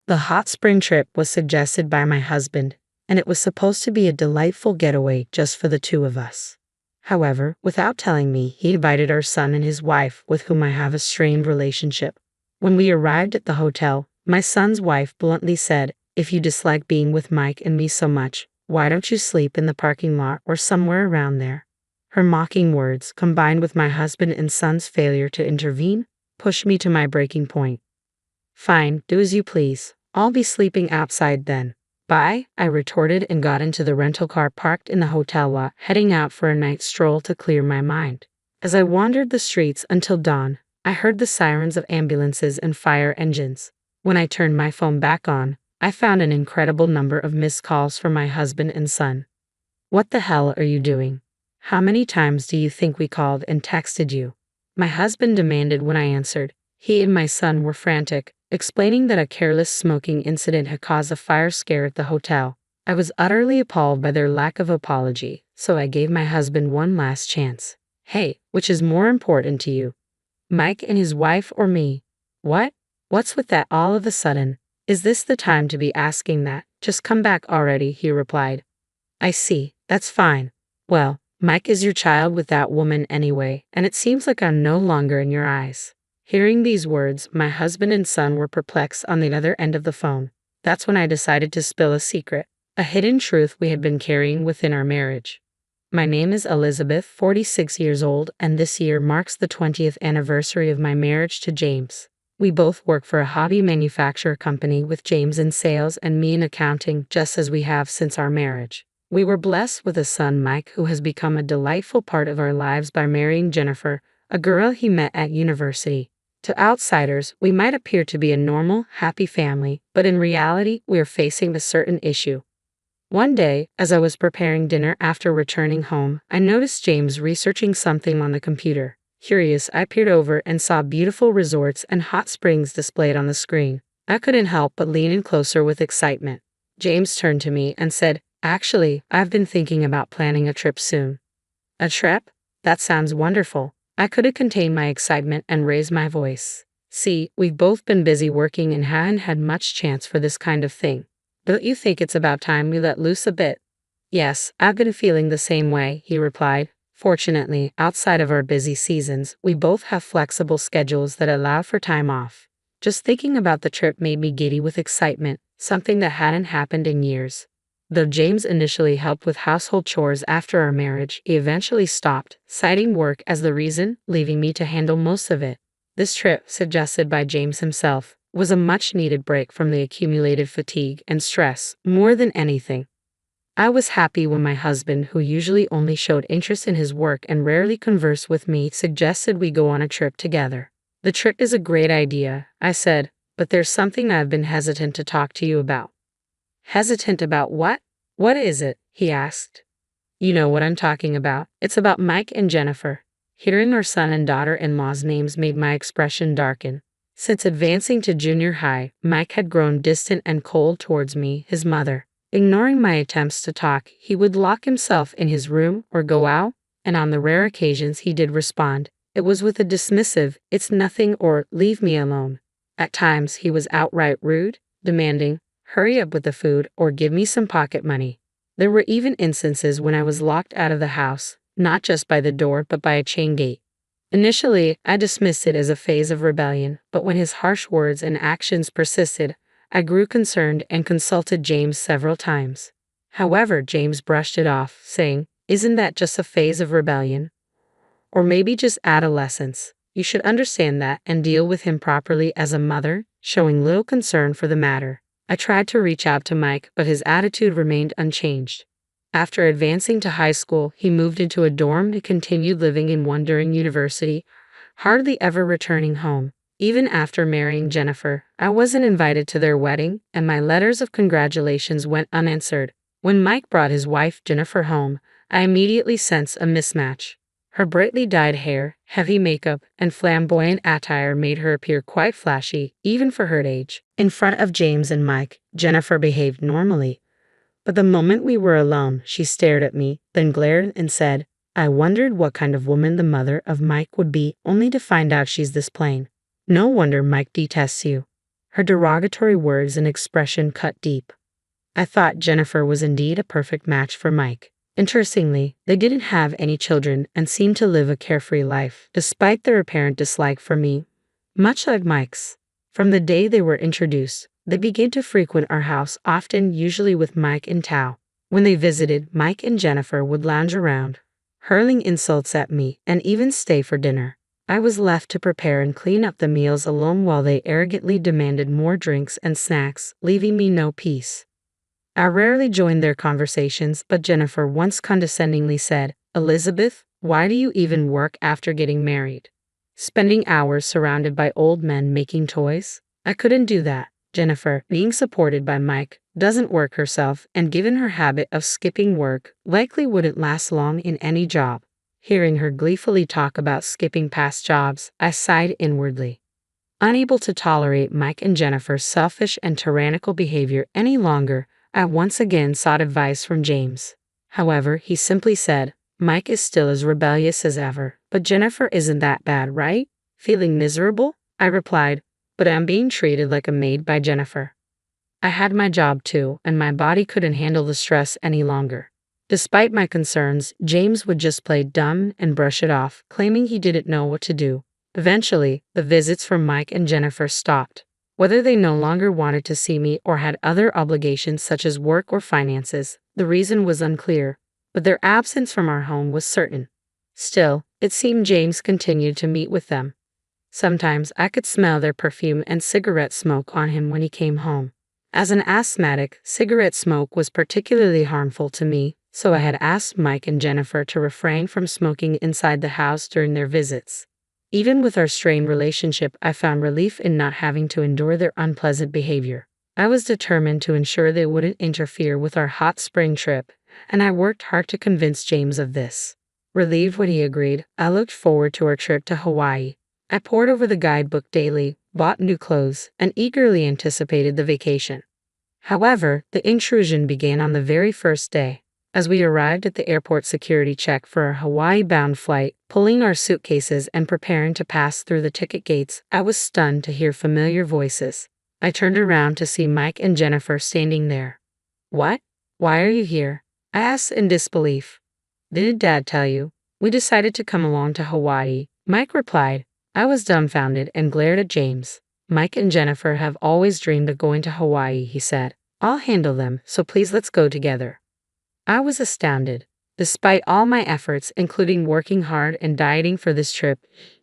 The hot spring trip was suggested by my husband, and it was supposed to be a delightful getaway just for the two of us. However, without telling me, he invited our son and his wife, with whom I have a strained relationship. When we arrived at the hotel, my son's wife bluntly said, "If you dislike being with Mike and me so much, why don't you sleep in the parking lot or somewhere around there?" Her mocking words, combined with my husband and son's failure to intervene, pushed me to my breaking point. "Fine, do as you please. I'll be sleeping outside then." "Bye," I retorted and got into the rental car parked in the hotel lot, heading out for a night stroll to clear my mind. As I wandered the streets until dawn, I heard the sirens of ambulances and fire engines. When I turned my phone back on, I found an incredible number of missed calls from my husband and son. "What the hell are you doing? How many times do you think we called and texted you?" my husband demanded when I answered. He and my son were frantic, explaining that a careless smoking incident had caused a fire scare at the hotel. I was utterly appalled by their lack of apology, so I gave my husband one last chance. "Hey, which is more important to you? Mike and his wife or me?" "What? What's with that all of a sudden? Is this the time to be asking that? Just come back already," he replied. "I see, that's fine. Well, Mike is your child with that woman anyway, and it seems like I'm no longer in your eyes." Hearing these words, my husband and son were perplexed on the other end of the phone. That's when I decided to spill a secret, a hidden truth we had been carrying within our marriage. My name is Elizabeth, 46 years old, and this year marks the 20th anniversary of my marriage to James. We both work for a hobby manufacturer company, with James in sales and me in accounting, just as we have since our marriage. We were blessed with a son, Mike, who has become a delightful part of our lives by marrying Jennifer, a girl he met at university. To outsiders, we might appear to be a normal, happy family, but in reality, we are facing a certain issue. One day, as I was preparing dinner after returning home, I noticed James researching something on the computer. Curious, I peered over and saw beautiful resorts and hot springs displayed on the screen. I couldn't help but lean in closer with excitement. James turned to me and said, "Actually, I've been thinking about planning a trip soon." "A trip? That sounds wonderful." I couldn't contain my excitement and raised my voice. "See, we've both been busy working and haven't had much chance for this kind of thing. Don't you think it's about time we let loose a bit?" "Yes, I've been feeling the same way," he replied. Fortunately, outside of our busy seasons, we both have flexible schedules that allow for time off. Just thinking about the trip made me giddy with excitement, something that hadn't happened in years. Though James initially helped with household chores after our marriage, he eventually stopped, citing work as the reason, leaving me to handle most of it. This trip, suggested by James himself, was a much-needed break from the accumulated fatigue and stress, more than anything. I was happy when my husband, who usually only showed interest in his work and rarely conversed with me, suggested we go on a trip together. "The trip is a great idea," I said, "but there's something I've been hesitant to talk to you about." "Hesitant about what? What is it?" he asked. "You know what I'm talking about. It's about Mike and Jennifer." Hearing our son and daughter-in-law's names made my expression darken. Since advancing to junior high, Mike had grown distant and cold towards me, his mother. Ignoring my attempts to talk, he would lock himself in his room or go out, and on the rare occasions he did respond, it was with a dismissive, "It's nothing," or "Leave me alone." At times he was outright rude, demanding, "Hurry up with the food," or "Give me some pocket money." There were even instances when I was locked out of the house, not just by the door but by a chain gate. Initially, I dismissed it as a phase of rebellion, but when his harsh words and actions persisted, I grew concerned and consulted James several times. However, James brushed it off, saying, "Isn't that just a phase of rebellion? Or maybe just adolescence? You should understand that and deal with him properly as a mother," showing little concern for the matter. I tried to reach out to Mike, but his attitude remained unchanged. After advancing to high school, he moved into a dorm and continued living in one during university, hardly ever returning home. Even after marrying Jennifer, I wasn't invited to their wedding, and my letters of congratulations went unanswered. When Mike brought his wife Jennifer home, I immediately sensed a mismatch. Her brightly dyed hair, heavy makeup, and flamboyant attire made her appear quite flashy, even for her age. In front of James and Mike, Jennifer behaved normally. But the moment we were alone, she stared at me, then glared and said, "I wondered what kind of woman the mother of Mike would be, only to find out she's this plain. No wonder Mike detests you." Her derogatory words and expression cut deep. I thought Jennifer was indeed a perfect match for Mike. Interestingly, they didn't have any children and seemed to live a carefree life, despite their apparent dislike for me. Much like Mike's. From the day they were introduced, they began to frequent our house often, usually with Mike in tow. When they visited, Mike and Jennifer would lounge around, hurling insults at me, and even stay for dinner. I was left to prepare and clean up the meals alone while they arrogantly demanded more drinks and snacks, leaving me no peace. I rarely joined their conversations, but Jennifer once condescendingly said, "Elizabeth, why do you even work after getting married? Spending hours surrounded by old men making toys?" I couldn't do that. Jennifer, being supported by Mike, doesn't work herself, and given her habit of skipping work, likely wouldn't last long in any job. Hearing her gleefully talk about skipping past jobs, I sighed inwardly. Unable to tolerate Mike and Jennifer's selfish and tyrannical behavior any longer, I once again sought advice from James. However, he simply said, "Mike is still as rebellious as ever, but Jennifer isn't that bad, right?" Feeling miserable, I replied, "But I'm being treated like a maid by Jennifer." I had my job too, and my body couldn't handle the stress any longer. Despite my concerns, James would just play dumb and brush it off, claiming he didn't know what to do. Eventually, the visits from Mike and Jennifer stopped. Whether they no longer wanted to see me or had other obligations such as work or finances, the reason was unclear, but their absence from our home was certain. Still, it seemed James continued to meet with them. Sometimes I could smell their perfume and cigarette smoke on him when he came home. As an asthmatic, cigarette smoke was particularly harmful to me, so I had asked Mike and Jennifer to refrain from smoking inside the house during their visits. Even with our strained relationship, I found relief in not having to endure their unpleasant behavior. I was determined to ensure they wouldn't interfere with our hot spring trip, and I worked hard to convince James of this. Relieved when he agreed, I looked forward to our trip to Hawaii. I pored over the guidebook daily, bought new clothes, and eagerly anticipated the vacation. However, the intrusion began on the very first day. As we arrived at the airport security check for our Hawaii-bound flight, pulling our suitcases and preparing to pass through the ticket gates, I was stunned to hear familiar voices. I turned around to see Mike and Jennifer standing there. "What? Why are you here?" I asked in disbelief. "Didn't Dad tell you? We decided to come along to Hawaii," Mike replied. I was dumbfounded and glared at James. "Mike and Jennifer have always dreamed of going to Hawaii," he said. "I'll handle them, so please let's go together." I was astounded. Despite all my efforts, including working hard and dieting for this trip,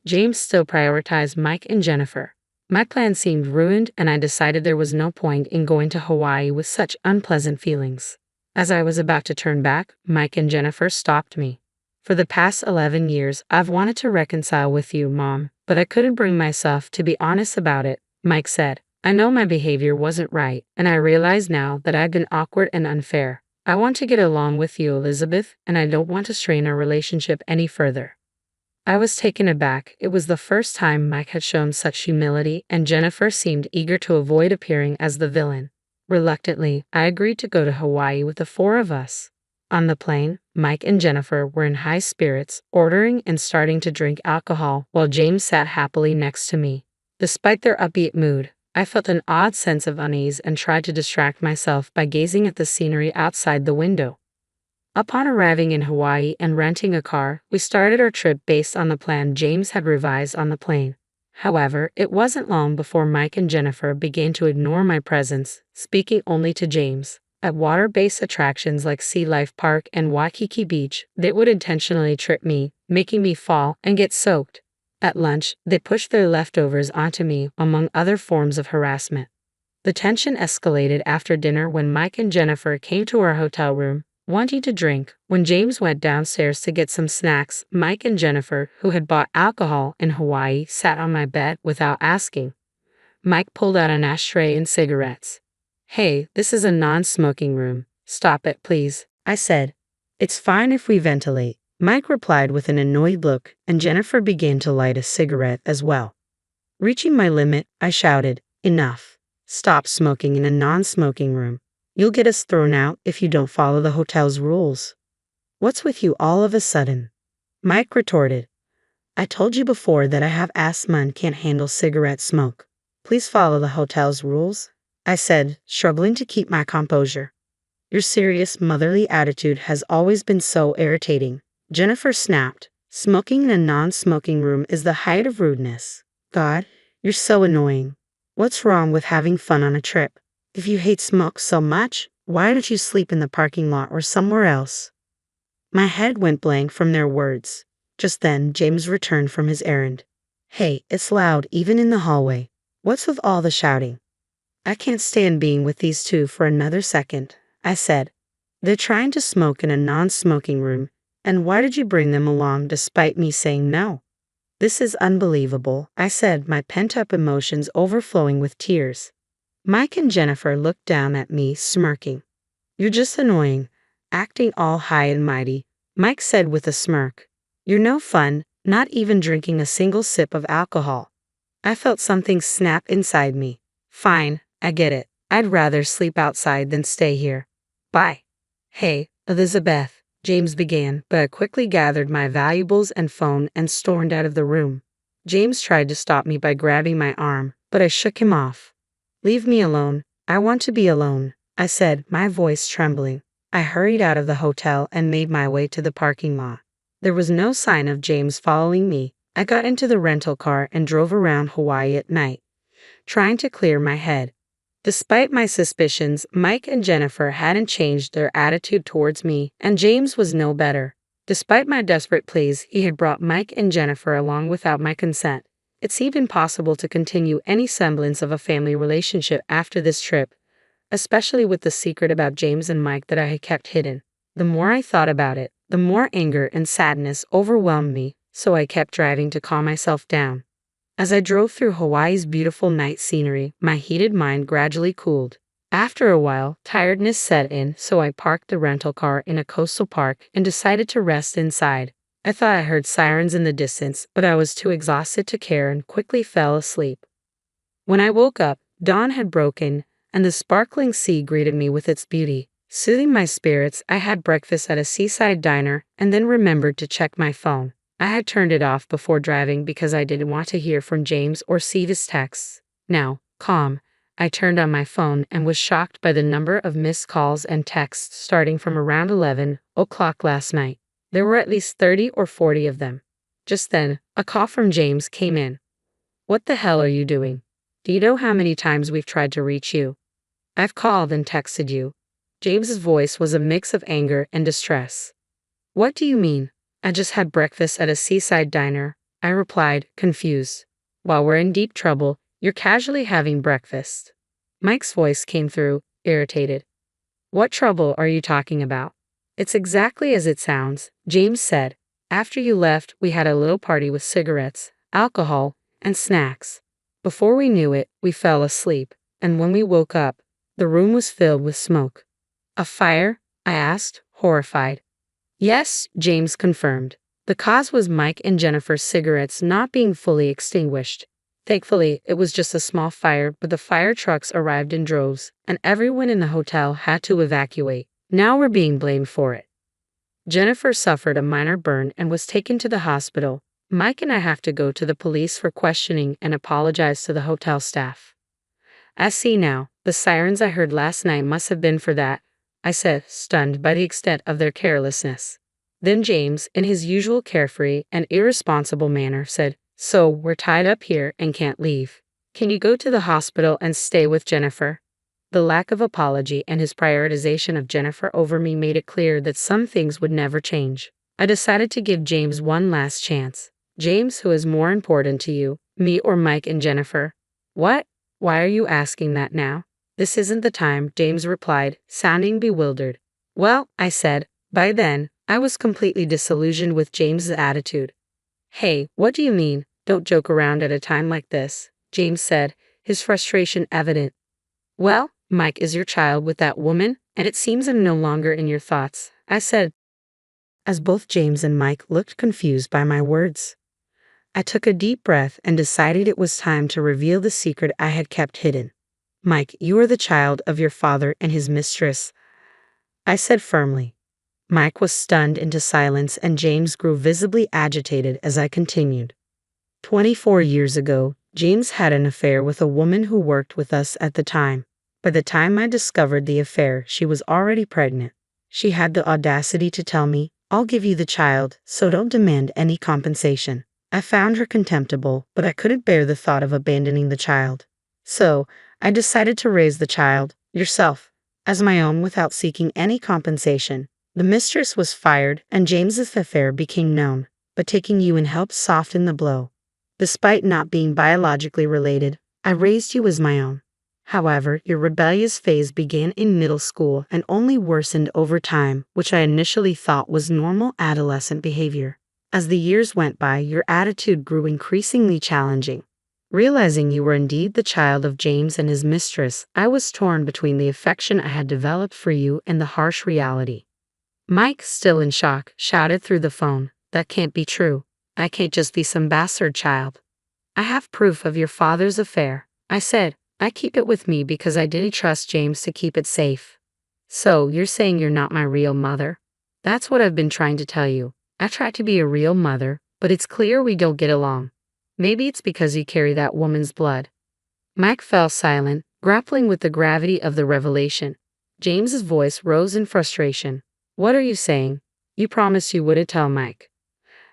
James still prioritized Mike and Jennifer. My plan seemed ruined, and I decided there was no point in going to Hawaii with such unpleasant feelings. As I was about to turn back, Mike and Jennifer stopped me. "For the past 11 years, I've wanted to reconcile with you, Mom, but I couldn't bring myself to be honest about it," Mike said. "I know my behavior wasn't right, and I realize now that I've been awkward and unfair. I want to get along with you, Elizabeth, and I don't want to strain our relationship any further." I was taken aback. It was the first time Mike had shown such humility, and Jennifer seemed eager to avoid appearing as the villain. Reluctantly, I agreed to go to Hawaii with the four of us. On the plane, Mike and Jennifer were in high spirits, ordering and starting to drink alcohol, while James sat happily next to me. Despite their upbeat mood, I felt an odd sense of unease and tried to distract myself by gazing at the scenery outside the window. Upon arriving in Hawaii and renting a car, we started our trip based on the plan James had revised on the plane. However, it wasn't long before Mike and Jennifer began to ignore my presence, speaking only to James. At water-based attractions like Sea Life Park and Waikiki Beach, they would intentionally trip me, making me fall and get soaked. At lunch, they pushed their leftovers onto me, among other forms of harassment. The tension escalated after dinner when Mike and Jennifer came to our hotel room, wanting to drink. When James went downstairs to get some snacks, Mike and Jennifer, who had bought alcohol in Hawaii, sat on my bed without asking. Mike pulled out an ashtray and cigarettes. "Hey, this is a non-smoking room. Stop it, please," I said. "It's fine if we ventilate," Mike replied with an annoyed look, and Jennifer began to light a cigarette as well. Reaching my limit, I shouted, "Enough. Stop smoking in a non-smoking room. You'll get us thrown out if you don't follow the hotel's rules." "What's with you all of a sudden?" Mike retorted. "I told you before that I have asthma and can't handle cigarette smoke." Please follow the hotel's rules, I said, struggling to keep my composure. Your serious motherly attitude has always been so irritating, Jennifer snapped. Smoking in a non-smoking room is the height of rudeness. God, you're so annoying. What's wrong with having fun on a trip? If you hate smoke so much, why don't you sleep in the parking lot or somewhere else? My head went blank from their words. Just then, James returned from his errand. Hey, it's loud even in the hallway. What's with all the shouting? I can't stand being with these two for another second, I said. They're trying to smoke in a non-smoking room, and why did you bring them along despite me saying no? This is unbelievable, I said, my pent-up emotions overflowing with tears. Mike and Jennifer looked down at me, smirking. You're just annoying, acting all high and mighty, Mike said with a smirk. You're no fun, not even drinking a single sip of alcohol. I felt something snap inside me. Fine, I get it. I'd rather sleep outside than stay here. Bye. Hey, Elizabeth, James began, but I quickly gathered my valuables and phone and stormed out of the room. James tried to stop me by grabbing my arm, but I shook him off. Leave me alone. I want to be alone, I said, my voice trembling. I hurried out of the hotel and made my way to the parking lot. There was no sign of James following me. I got into the rental car and drove around Hawaii at night, trying to clear my head. Despite my suspicions, Mike and Jennifer hadn't changed their attitude towards me, and James was no better. Despite my desperate pleas, he had brought Mike and Jennifer along without my consent. It's even possible to continue any semblance of a family relationship after this trip, especially with the secret about James and Mike that I had kept hidden. The more I thought about it, the more anger and sadness overwhelmed me, so I kept driving to calm myself down. As I drove through Hawaii's beautiful night scenery, my heated mind gradually cooled. After a while, tiredness set in, so I parked the rental car in a coastal park and decided to rest inside. I thought I heard sirens in the distance, but I was too exhausted to care and quickly fell asleep. When I woke up, dawn had broken, and the sparkling sea greeted me with its beauty. Soothing my spirits, I had breakfast at a seaside diner and then remembered to check my phone. I had turned it off before driving because I didn't want to hear from James or see his texts. Now, calm, I turned on my phone and was shocked by the number of missed calls and texts starting from around 11 o'clock last night. There were at least 30 or 40 of them. Just then, a call from James came in. What the hell are you doing? Do you know how many times we've tried to reach you? I've called and texted you. James's voice was a mix of anger and distress. What do you mean? I just had breakfast at a seaside diner, I replied, confused. While we're in deep trouble, you're casually having breakfast. Mike's voice came through, irritated. What trouble are you talking about? It's exactly as it sounds, James said. After you left, we had a little party with cigarettes, alcohol, and snacks. Before we knew it, we fell asleep, and when we woke up, the room was filled with smoke. A fire? I asked, horrified. Yes, James confirmed. The cause was Mike and Jennifer's cigarettes not being fully extinguished. Thankfully, it was just a small fire, but the fire trucks arrived in droves, and everyone in the hotel had to evacuate. Now we're being blamed for it. Jennifer suffered a minor burn and was taken to the hospital. Mike and I have to go to the police for questioning and apologize to the hotel staff. I see now, the sirens I heard last night must have been for that, I said, stunned by the extent of their carelessness. Then James, in his usual carefree and irresponsible manner, said, So, we're tied up here and can't leave. Can you go to the hospital and stay with Jennifer? The lack of apology and his prioritization of Jennifer over me made it clear that some things would never change. I decided to give James one last chance. James, who is more important to you, me or Mike and Jennifer? What? Why are you asking that now? This isn't the time, James replied, sounding bewildered. Well, I said, by then, I was completely disillusioned with James's attitude. Hey, what do you mean? Don't joke around at a time like this, James said, his frustration evident. Well, Mike is your child with that woman, and it seems I'm no longer in your thoughts, I said, as both James and Mike looked confused by my words. I took a deep breath and decided it was time to reveal the secret I had kept hidden. Mike, you are the child of your father and his mistress, I said firmly. Mike was stunned into silence and James grew visibly agitated as I continued. 24 years ago, James had an affair with a woman who worked with us at the time. By the time I discovered the affair, she was already pregnant. She had the audacity to tell me, "I'll give you the child, so don't demand any compensation." I found her contemptible, but I couldn't bear the thought of abandoning the child. So, I decided to raise the child, yourself, as my own without seeking any compensation. The mistress was fired, and James's affair became known, but taking you in helped soften the blow. Despite not being biologically related, I raised you as my own. However, your rebellious phase began in middle school and only worsened over time, which I initially thought was normal adolescent behavior. As the years went by, your attitude grew increasingly challenging. Realizing you were indeed the child of James and his mistress, I was torn between the affection I had developed for you and the harsh reality. Mike, still in shock, shouted through the phone, "That can't be true. I can't just be some bastard child. I have proof of your father's affair." I said, "I keep it with me because I didn't trust James to keep it safe." "So, you're saying you're not my real mother?" "That's what I've been trying to tell you. I try to be a real mother, but it's clear we don't get along. Maybe it's because you carry that woman's blood." Mike fell silent, grappling with the gravity of the revelation. James's voice rose in frustration. "What are you saying? You promised you wouldn't tell Mike."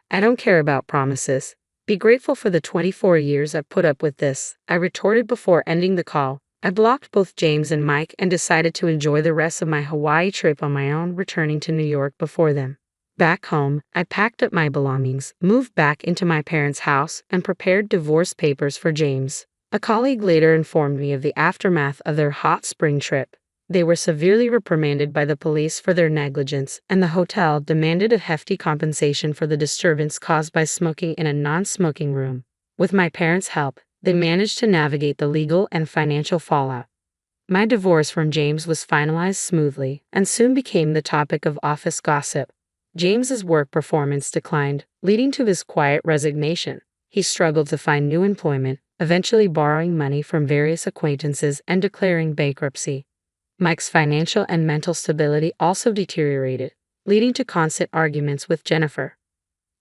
"I don't care about promises. Be grateful for the 24 years I've put up with this," I retorted before ending the call. I blocked both James and Mike and decided to enjoy the rest of my Hawaii trip on my own, returning to New York before them. Back home, I packed up my belongings, moved back into my parents' house, and prepared divorce papers for James. A colleague later informed me of the aftermath of their hot spring trip. They were severely reprimanded by the police for their negligence, and the hotel demanded a hefty compensation for the disturbance caused by smoking in a non-smoking room. With my parents' help, they managed to navigate the legal and financial fallout. My divorce from James was finalized smoothly and soon became the topic of office gossip. James's work performance declined, leading to his quiet resignation. He struggled to find new employment, eventually borrowing money from various acquaintances and declaring bankruptcy. Mike's financial and mental stability also deteriorated, leading to constant arguments with Jennifer.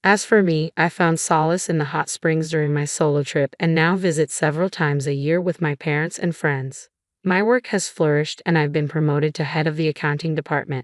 As for me, I found solace in the hot springs during my solo trip and now visit several times a year with my parents and friends. My work has flourished and I've been promoted to head of the accounting department.